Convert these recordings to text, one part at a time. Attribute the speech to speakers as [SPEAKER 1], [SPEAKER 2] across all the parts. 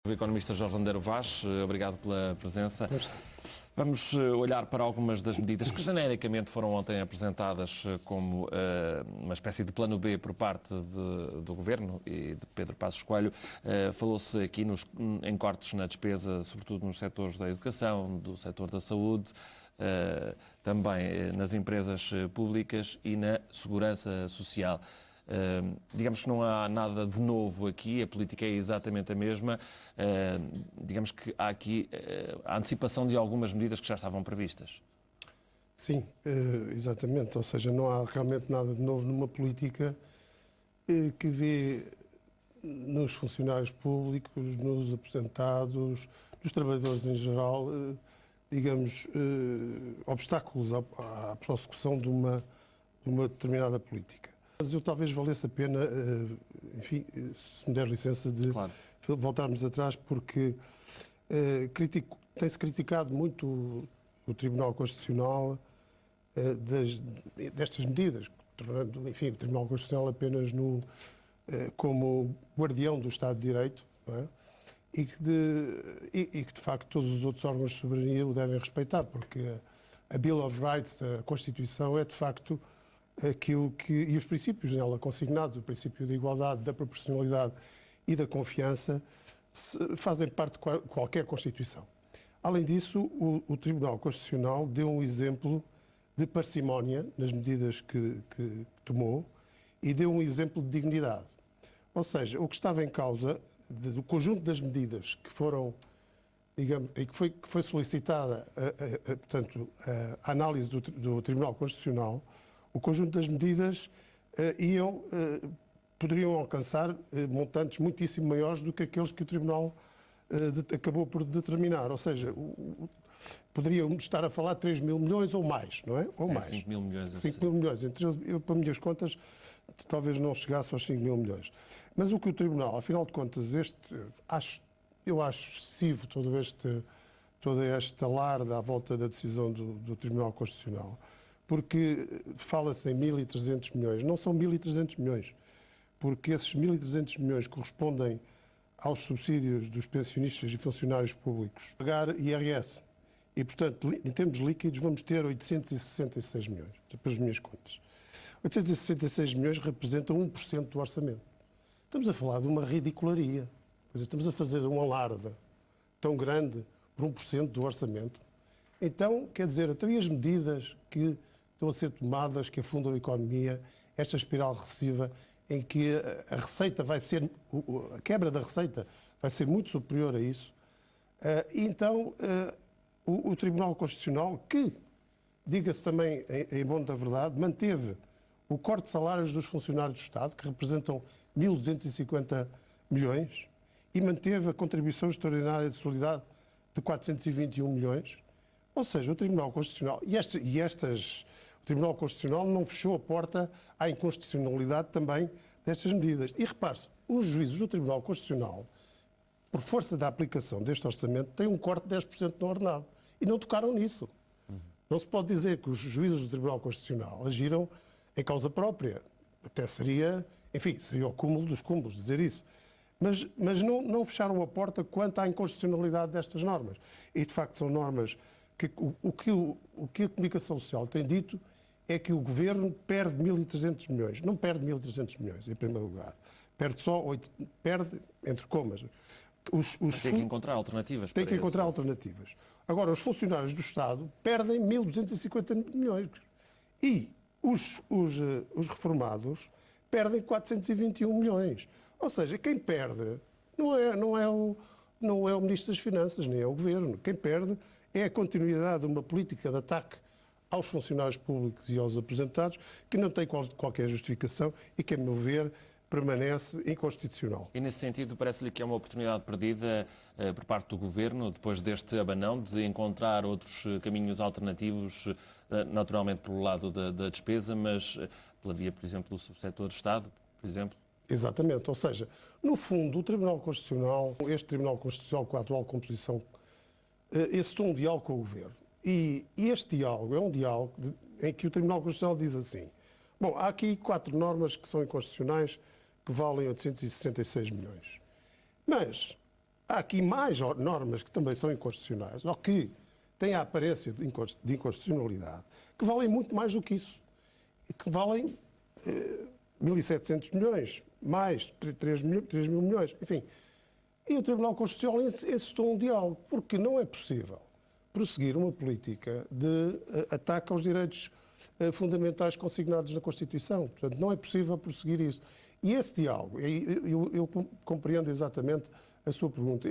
[SPEAKER 1] O economista Jorge Landeiro Vaz, obrigado pela presença. Vamos olhar para algumas das medidas que genericamente foram ontem apresentadas como uma espécie de plano B por parte do Governo e de Pedro Passos Coelho. Falou-se aqui em cortes na despesa, sobretudo nos setores da educação, do setor da saúde, também nas empresas públicas e na segurança social. Digamos que não há nada de novo aqui, a política é exatamente a mesma. Digamos que há aqui a antecipação de algumas medidas que já estavam previstas.
[SPEAKER 2] Sim, exatamente. Ou seja, não há realmente nada de novo numa política que vê nos funcionários públicos, nos aposentados, nos trabalhadores em geral, digamos, obstáculos à prossecução de uma determinada política. Mas eu talvez valesse a pena, enfim, se me der licença, de voltarmos atrás, porque tem-se criticado muito o Tribunal Constitucional destas medidas, tornando, enfim, o Tribunal Constitucional apenas como guardião do Estado de Direito, não é? E que, de facto, todos os outros órgãos de soberania o devem respeitar, porque a Bill of Rights, a Constituição, é, de facto, aquilo e os princípios nela consignados, o princípio da igualdade, da proporcionalidade e da confiança, fazem parte de qualquer Constituição. Além disso, o Tribunal Constitucional deu um exemplo de parcimónia nas medidas que tomou e deu um exemplo de dignidade. Ou seja, o que estava em causa do conjunto das medidas que foram, digamos, e que foi solicitada, portanto, a análise do Tribunal Constitucional, o conjunto das medidas poderiam alcançar montantes muitíssimo maiores do que aqueles que o Tribunal acabou por determinar. Ou seja, poderiam estar a falar de 3 mil milhões ou mais, não é? Ou mais.
[SPEAKER 1] 5 mil milhões.
[SPEAKER 2] 5 mil milhões. Eu, para minhas contas, talvez não chegasse aos 5 mil milhões. Mas o que o Tribunal, afinal de contas, eu acho excessivo toda esta alarde à volta da decisão do Tribunal Constitucional, porque fala-se em 1.300 milhões. Não são 1.300 milhões, porque esses 1.300 milhões correspondem aos subsídios dos pensionistas e funcionários públicos, pagar IRS. E, portanto, em termos líquidos, vamos ter 866 milhões, pelas minhas contas. 866 milhões representam 1% do orçamento. Estamos a falar de uma ridicularia. Estamos a fazer um alarde tão grande por 1% do orçamento. Então, quer dizer, e as medidas que estão a ser tomadas, que afundam a economia, esta espiral recessiva, em que a receita vai ser, a quebra da receita vai ser muito superior a isso. Então, o Tribunal Constitucional, que, diga-se também em bom da verdade, manteve o corte de salários dos funcionários do Estado, que representam 1.250 milhões, e manteve a contribuição extraordinária de solidariedade de 421 milhões. Ou seja, o Tribunal Constitucional o Tribunal Constitucional não fechou a porta à inconstitucionalidade também destas medidas. E repare-se, os juízes do Tribunal Constitucional, por força da aplicação deste orçamento, têm um corte de 10% no ordenado. E não tocaram nisso. Não se pode dizer que os juízes do Tribunal Constitucional agiram em causa própria. Até seria o cúmulo dos cúmulos dizer isso. Mas não fecharam a porta quanto à inconstitucionalidade destas normas. E, de facto, são normas que o que a comunicação social tem dito é que o Governo perde 1.300 milhões. Não perde 1.300 milhões, em primeiro lugar. Perde, entre comas.
[SPEAKER 1] Tem que encontrar alternativas.
[SPEAKER 2] Tem que encontrar alternativas. Agora, os funcionários do Estado perdem 1.250 milhões. E os reformados perdem 421 milhões. Ou seja, quem perde não é o Ministro das Finanças, nem é o Governo. Quem perde é a continuidade de uma política de ataque aos funcionários públicos e aos aposentados, que não tem qualquer justificação e que, a meu ver, permanece inconstitucional.
[SPEAKER 1] E, nesse sentido, parece-lhe que é uma oportunidade perdida por parte do Governo, depois deste abanão, de encontrar outros caminhos alternativos, naturalmente pelo lado da despesa, mas pela via, por exemplo, do subsetor de Estado, por exemplo?
[SPEAKER 2] Exatamente. Ou seja, no fundo, o Tribunal Constitucional, este Tribunal Constitucional com a atual composição, exercitou um diálogo com o Governo. E este diálogo é um diálogo em que o Tribunal Constitucional diz assim: bom, há aqui 4 normas que são inconstitucionais, que valem 866 milhões. Mas há aqui mais normas que também são inconstitucionais, ou que têm a aparência de inconstitucionalidade, que valem muito mais do que isso. E que valem 1.700 milhões, mais 3 mil milhões, enfim. E o Tribunal Constitucional insistiu um diálogo, porque não é possível prosseguir uma política de ataque aos direitos fundamentais consignados na Constituição. Portanto, não é possível prosseguir isso. E esse diálogo, eu compreendo exatamente a sua pergunta,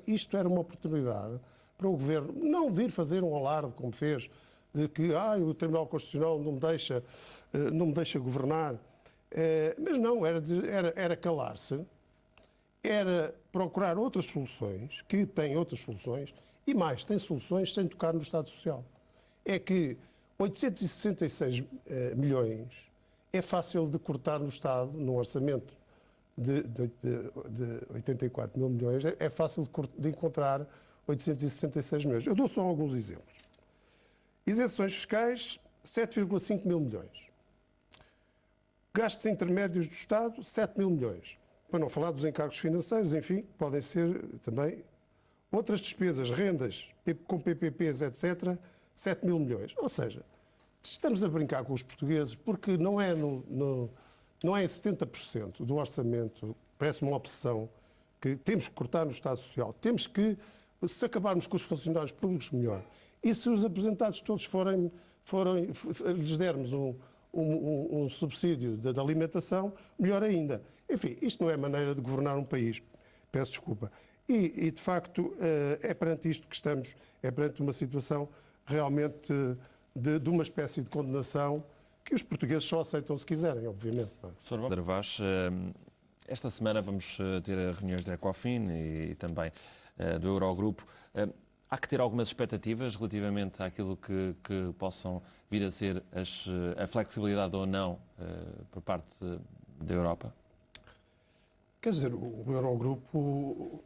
[SPEAKER 2] isto era uma oportunidade para o Governo não vir fazer um alarde, como fez, de que o Tribunal Constitucional não me deixa governar. Mas não, era calar-se, era procurar outras soluções, que têm outras soluções, e mais, tem soluções sem tocar no Estado Social. É que 866 milhões é fácil de cortar no Estado, num orçamento de 84 mil milhões, é fácil de encontrar 866 milhões. Eu dou só alguns exemplos. Isenções fiscais, 7,5 mil milhões. Gastos intermédios do Estado, 7 mil milhões. Para não falar dos encargos financeiros, enfim, podem ser também outras despesas, rendas, com PPPs, etc., 7 mil milhões. Ou seja, estamos a brincar com os portugueses porque não é em 70% do orçamento, parece uma obsessão, que temos que cortar no Estado Social. Temos que, se acabarmos com os funcionários públicos, melhor. E se os aposentados todos lhes dermos um subsídio de alimentação, melhor ainda. Enfim, isto não é maneira de governar um país. Peço desculpa. E de facto, é perante isto que estamos, é perante uma situação realmente de uma espécie de condenação que os portugueses só aceitam se quiserem, obviamente.
[SPEAKER 1] Sr. Walter Vaz, esta semana vamos ter reuniões da Ecofin e também do Eurogrupo. Há que ter algumas expectativas relativamente àquilo que possam vir a ser a flexibilidade ou não por parte da Europa?
[SPEAKER 2] Quer dizer, o Eurogrupo,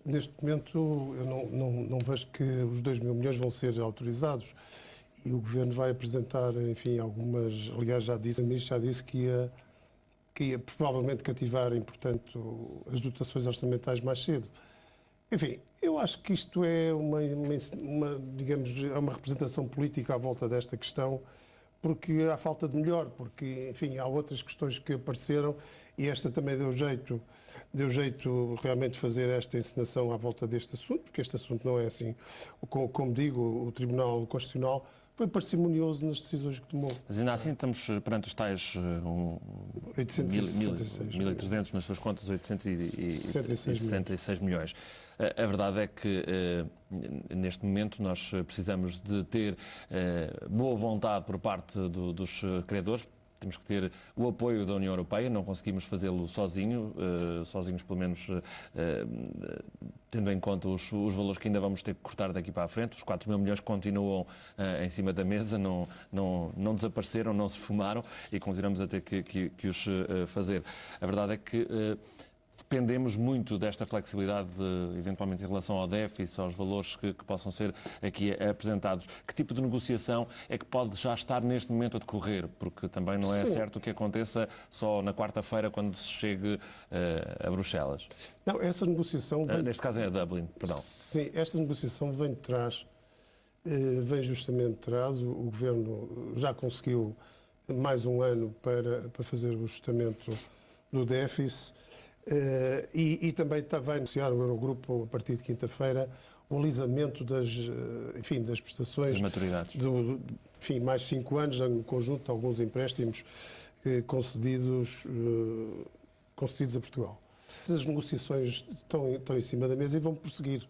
[SPEAKER 2] neste momento, eu não vejo que os 2 mil milhões vão ser autorizados e o Governo vai apresentar, enfim, algumas... Aliás, o Ministro já disse que ia provavelmente cativar, portanto, as dotações orçamentais mais cedo. Enfim, eu acho que isto é digamos, é uma representação política à volta desta questão, porque há falta de melhor, porque, enfim, há outras questões que apareceram e esta também deu jeito realmente de fazer esta encenação à volta deste assunto, porque este assunto não é assim. Como digo, o Tribunal Constitucional foi parcimonioso nas decisões que tomou.
[SPEAKER 1] Mas ainda assim estamos perante os tais 1.300 nas suas contas, 866 milhões. A verdade é que, neste momento, nós precisamos de ter boa vontade por parte dos credores. Temos que ter o apoio da União Europeia, não conseguimos fazê-lo sozinhos pelo menos tendo em conta os valores que ainda vamos ter que cortar daqui para a frente. Os 4 mil milhões continuam em cima da mesa, não desapareceram, não se fumaram e continuamos a ter que os fazer. A verdade é que dependemos muito desta flexibilidade, eventualmente em relação ao déficit, aos valores que possam ser aqui apresentados. Que tipo de negociação é que pode já estar neste momento a decorrer? Porque também não é certo que aconteça só na quarta-feira, quando se chegue a Bruxelas.
[SPEAKER 2] Não, essa negociação...
[SPEAKER 1] Neste caso é a Dublin, perdão.
[SPEAKER 2] Sim, esta negociação vem de trás, vem justamente de trás. O Governo já conseguiu mais um ano para fazer o ajustamento do déficit. E também vai anunciar o Eurogrupo, a partir de quinta-feira, o alisamento das prestações...
[SPEAKER 1] Das maturidades.
[SPEAKER 2] Mais 5 anos, em conjunto, de alguns empréstimos concedidos a Portugal. As negociações estão em cima da mesa e vão prosseguir.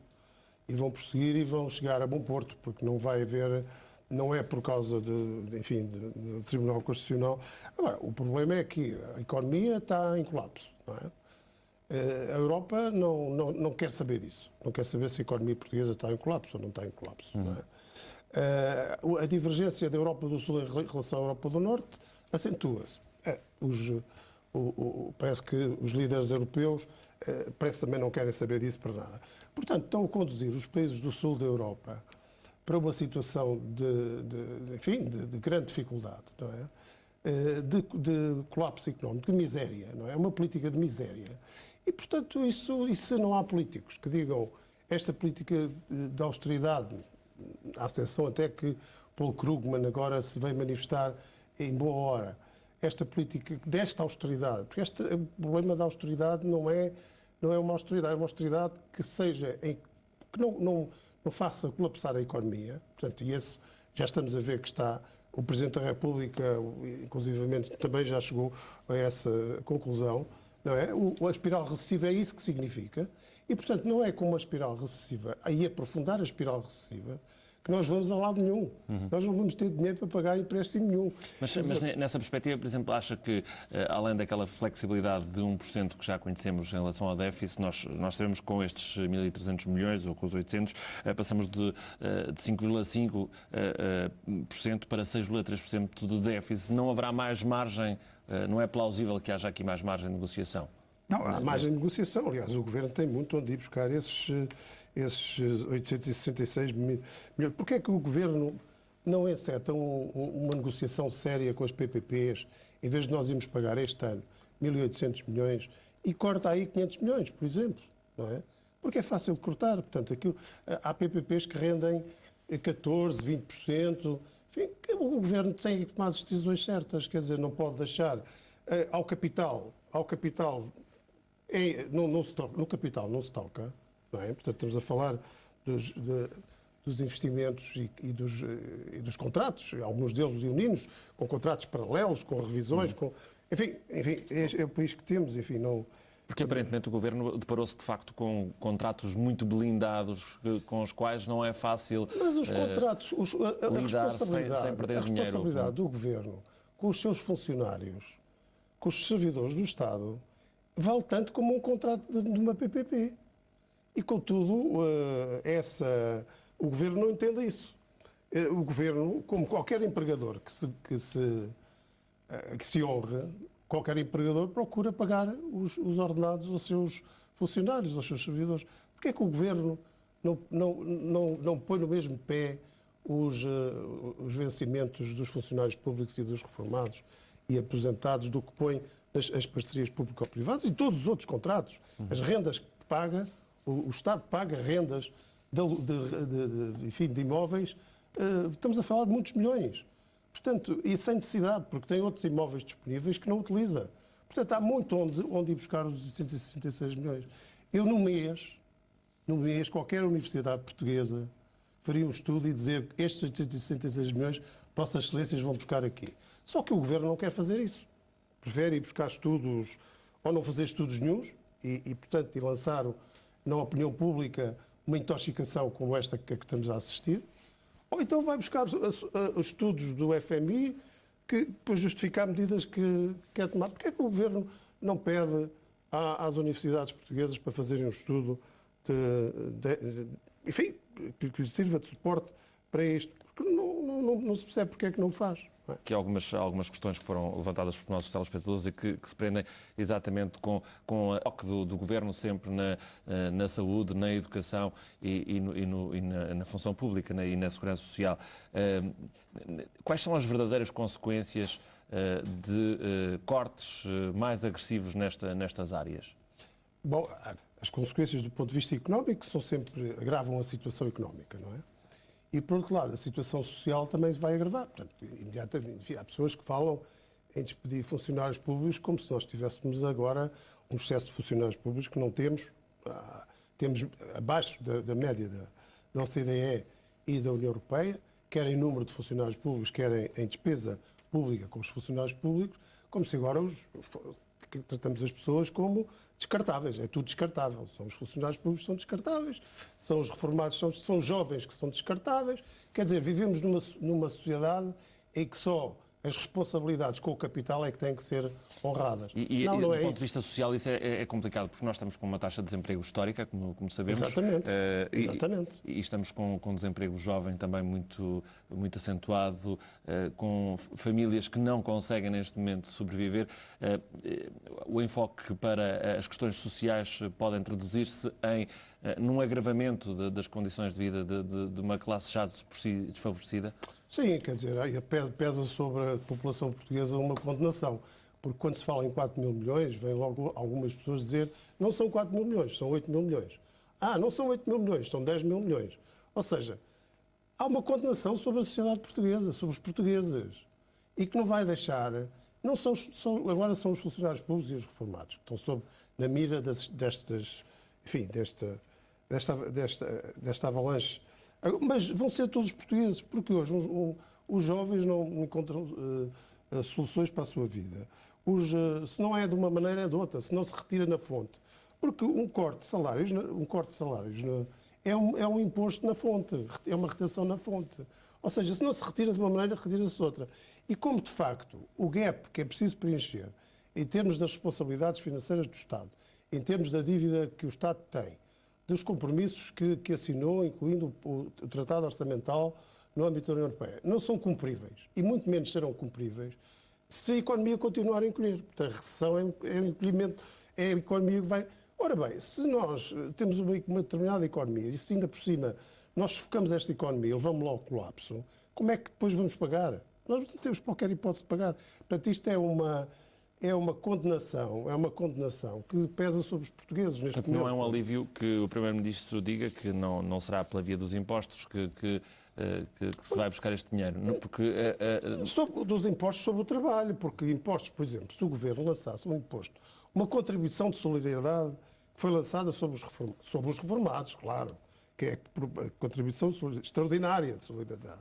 [SPEAKER 2] E vão chegar a bom porto, porque não vai haver... Não é por causa do Tribunal Constitucional. Agora, o problema é que a economia está em colapso, não é? A Europa não quer saber disso. Não quer saber se a economia portuguesa está em colapso ou não está em colapso. Não é? A divergência da Europa do Sul em relação à Europa do Norte acentua-se. Parece que os líderes europeus parece também não querem saber disso para nada. Portanto, estão a conduzir os países do Sul da Europa para uma situação de grande dificuldade, não é? De colapso económico, de miséria, não é? Uma política de miséria. E, portanto, e se não há políticos que digam esta política de austeridade, à exceção até que Paul Krugman agora se veio manifestar em boa hora, esta política desta austeridade, porque o problema da austeridade não é uma austeridade, é uma austeridade que seja, que não faça colapsar a economia, portanto, e esse já estamos a ver que está, o Presidente da República, inclusivamente, também já chegou a essa conclusão, não é? A espiral recessiva é isso que significa, e, portanto, não é com uma espiral recessiva, aí aprofundar a espiral recessiva, que nós vamos a lado nenhum. Nós não vamos ter dinheiro para pagar empréstimo nenhum.
[SPEAKER 1] Mas nessa perspectiva, por exemplo, acha que, além daquela flexibilidade de 1% que já conhecemos em relação ao déficit, nós sabemos que com estes 1.300 milhões ou com os 800, passamos de 5,5% para 6,3% de déficit. Não haverá mais margem, não é plausível que haja aqui mais margem de negociação?
[SPEAKER 2] Não, há margem de negociação. Aliás, o Governo tem muito onde ir buscar esses 866 milhões. Porquê é que o Governo não enceta uma negociação séria com as PPPs, em vez de nós irmos pagar este ano 1.800 milhões e corta aí 500 milhões, por exemplo? Não é? Porque é fácil de cortar. Portanto, há PPPs que rendem 14%, 20%. Enfim, o Governo tem que tomar as decisões certas. Quer dizer, não pode deixar ao capital no capital não se toca, não é? Portanto, estamos a falar dos investimentos e dos contratos, alguns deles leoninos, com contratos paralelos, com revisões, enfim, é o país que temos, enfim, não...
[SPEAKER 1] Porque aparentemente o Governo deparou-se de facto com contratos muito blindados, com os quais não é fácil
[SPEAKER 2] Mas os contratos,
[SPEAKER 1] lidar sem perder dinheiro.
[SPEAKER 2] A responsabilidade do Governo com os seus funcionários, com os servidores do Estado, vale tanto como um contrato de uma PPP. E, contudo, o Governo não entende isso. O Governo, como qualquer empregador que se honre, qualquer empregador procura pagar os ordenados aos seus funcionários, aos seus servidores. Porquê é que o Governo não põe no mesmo pé os vencimentos dos funcionários públicos e dos reformados e aposentados do que põe as parcerias público-privadas e todos os outros contratos? As rendas que paga, o Estado paga rendas de imóveis, estamos a falar de muitos milhões. Portanto, e sem necessidade, porque tem outros imóveis disponíveis que não utiliza. Portanto, há muito onde ir buscar os 866 milhões. Eu, no mês, qualquer universidade portuguesa faria um estudo e dizer que estes 866 milhões, Vossas Excelências vão buscar aqui. Só que o Governo não quer fazer isso. Prefere ir buscar estudos, ou não fazer estudos nenhuns, portanto, e lançar na opinião pública uma intoxicação como esta que estamos a assistir, ou então vai buscar os estudos do FMI para justificar medidas que quer tomar. Porquê é que o Governo não pede às universidades portuguesas para fazerem um estudo enfim, que lhes sirva de suporte para isto? Porque não se percebe porque é que não faz.
[SPEAKER 1] Que algumas questões que foram levantadas por nossos telespectadores e que se prendem exatamente com o foco do Governo sempre na saúde, na educação e na função pública e na segurança social. Quais são as verdadeiras consequências de cortes mais agressivos nestas áreas?
[SPEAKER 2] Bom, as consequências do ponto de vista económico agravam a situação económica, não é? E, por outro lado, a situação social também se vai agravar. Portanto, imediatamente, há pessoas que falam em despedir funcionários públicos como se nós tivéssemos agora um excesso de funcionários públicos que não temos. Temos abaixo da média da OCDE e da União Europeia, quer em número de funcionários públicos, quer em despesa pública com os funcionários públicos, como se agora tratamos as pessoas como descartáveis. É tudo descartável. São os funcionários públicos que são descartáveis, são os reformados, são os jovens que são descartáveis. Quer dizer, vivemos numa sociedade em que só as responsabilidades com o capital é que têm que ser honradas.
[SPEAKER 1] E do ponto de vista social isso é complicado, porque nós estamos com uma taxa de desemprego histórica, como sabemos.
[SPEAKER 2] Exatamente. Exatamente.
[SPEAKER 1] E estamos com desemprego jovem também muito acentuado, com famílias que não conseguem neste momento sobreviver. O enfoque para as questões sociais pode traduzir-se num agravamento das condições de vida de uma classe já por si desfavorecida?
[SPEAKER 2] Sim, quer dizer, pesa sobre a população portuguesa uma condenação. Porque quando se fala em 4 mil milhões, vem logo algumas pessoas dizer não são 4 mil milhões, são 8 mil milhões. Ah, não são 8 mil milhões, são 10 mil milhões. Ou seja, há uma condenação sobre a sociedade portuguesa, sobre os portugueses. E que não vai deixar... Não são, agora são os funcionários públicos e os reformados que estão na mira destas... Enfim, desta avalanche. Mas vão ser todos os portugueses, porque hoje os jovens não encontram soluções para a sua vida. Se não é de uma maneira, é de outra. Se não se retira na fonte. Porque um corte de salários é um imposto na fonte, é uma retenção na fonte. Ou seja, se não se retira de uma maneira, retira-se de outra. E como, de facto, o gap que é preciso preencher em termos das responsabilidades financeiras do Estado, em termos da dívida que o Estado tem, dos compromissos que assinou, incluindo o Tratado Orçamental no âmbito da União Europeia, não são cumpríveis, e muito menos serão cumpríveis, se a economia continuar a encolher. Portanto, a recessão é um encolhimento, é a economia que vai... Ora bem, se nós temos uma determinada economia e se ainda por cima nós sufocamos esta economia, levamos lá ao colapso, como é que depois vamos pagar? Nós não temos qualquer hipótese de pagar. Portanto, isto é uma condenação que pesa sobre os portugueses neste
[SPEAKER 1] Portanto,
[SPEAKER 2] momento.
[SPEAKER 1] não é um alívio que o Primeiro-Ministro diga que não será pela via dos impostos que se vai buscar este dinheiro. Porque,
[SPEAKER 2] dos impostos sobre o trabalho, porque impostos, por exemplo, se o Governo lançasse um imposto, uma contribuição de solidariedade que foi lançada sobre os reformados, claro, que é a contribuição extraordinária de solidariedade.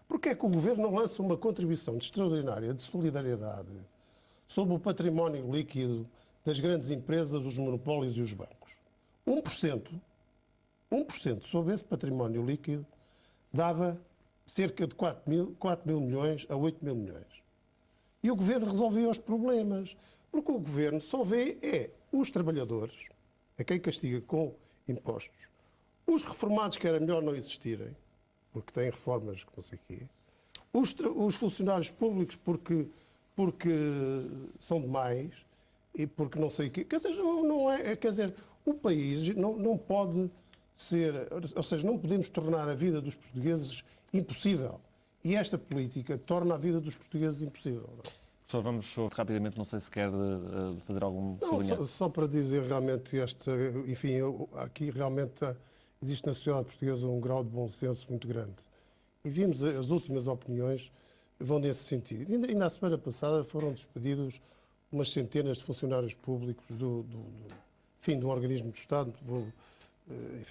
[SPEAKER 2] Porquê é que o Governo não lança uma contribuição extraordinária de solidariedade sobre o património líquido das grandes empresas, os monopólios e os bancos? 1% sobre esse património líquido dava cerca de 4 mil milhões a 8 mil milhões. E o Governo resolvia os problemas, porque o Governo só vê os trabalhadores, a quem castiga com impostos, os reformados que era melhor não existirem, porque têm reformas que não sei o quê, os funcionários públicos porque são demais e porque não sei o quê. Quer dizer, o país não pode ser... Ou seja, não podemos tornar a vida dos portugueses impossível. E esta política torna a vida dos portugueses impossível. Não é?
[SPEAKER 1] Professor, vamos rapidamente, não sei se quer fazer algum sublinhado.
[SPEAKER 2] Só para dizer realmente aqui realmente existe na sociedade portuguesa um grau de bom senso muito grande. E vimos as últimas opiniões vão nesse sentido. Ainda a semana passada foram despedidos umas centenas de funcionários públicos de um organismo do Estado,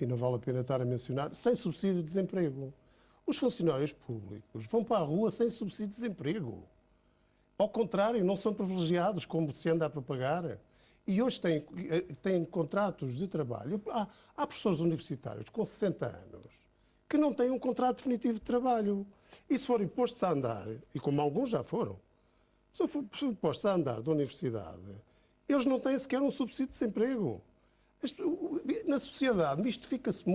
[SPEAKER 2] não vale a pena estar a mencionar, sem subsídio de desemprego. Os funcionários públicos vão para a rua sem subsídio de desemprego. Ao contrário, não são privilegiados, como se anda a propagar. E hoje têm contratos de trabalho. Há professores universitários com 60 anos que não têm um contrato definitivo de trabalho. E se forem postos a andar, e como alguns já foram, se forem postos a andar da universidade, eles não têm sequer um subsídio de desemprego. Na sociedade mistificam-se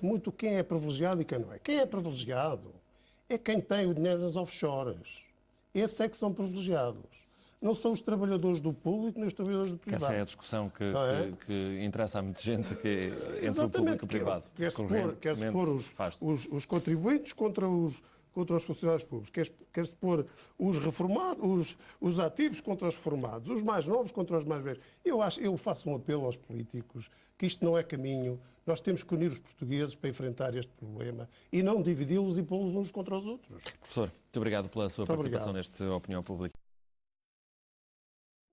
[SPEAKER 2] muito quem é privilegiado e quem não é. Quem é privilegiado é quem tem o dinheiro nas offshores. Esses é que são privilegiados. Não são os trabalhadores do público nem os trabalhadores do privado.
[SPEAKER 1] Essa é a discussão que interessa a muita gente, que é entre o público e o privado.
[SPEAKER 2] Quer-se pôr os contribuintes contra os funcionários públicos. Quer-se pôr os reformados, os ativos contra os reformados, os mais novos contra os mais velhos. Eu faço um apelo aos políticos que isto não é caminho. Nós temos que unir os portugueses para enfrentar este problema e não dividi-los e pô-los uns contra os outros.
[SPEAKER 1] Professor, muito obrigado pela sua participação nesta Opinião Pública.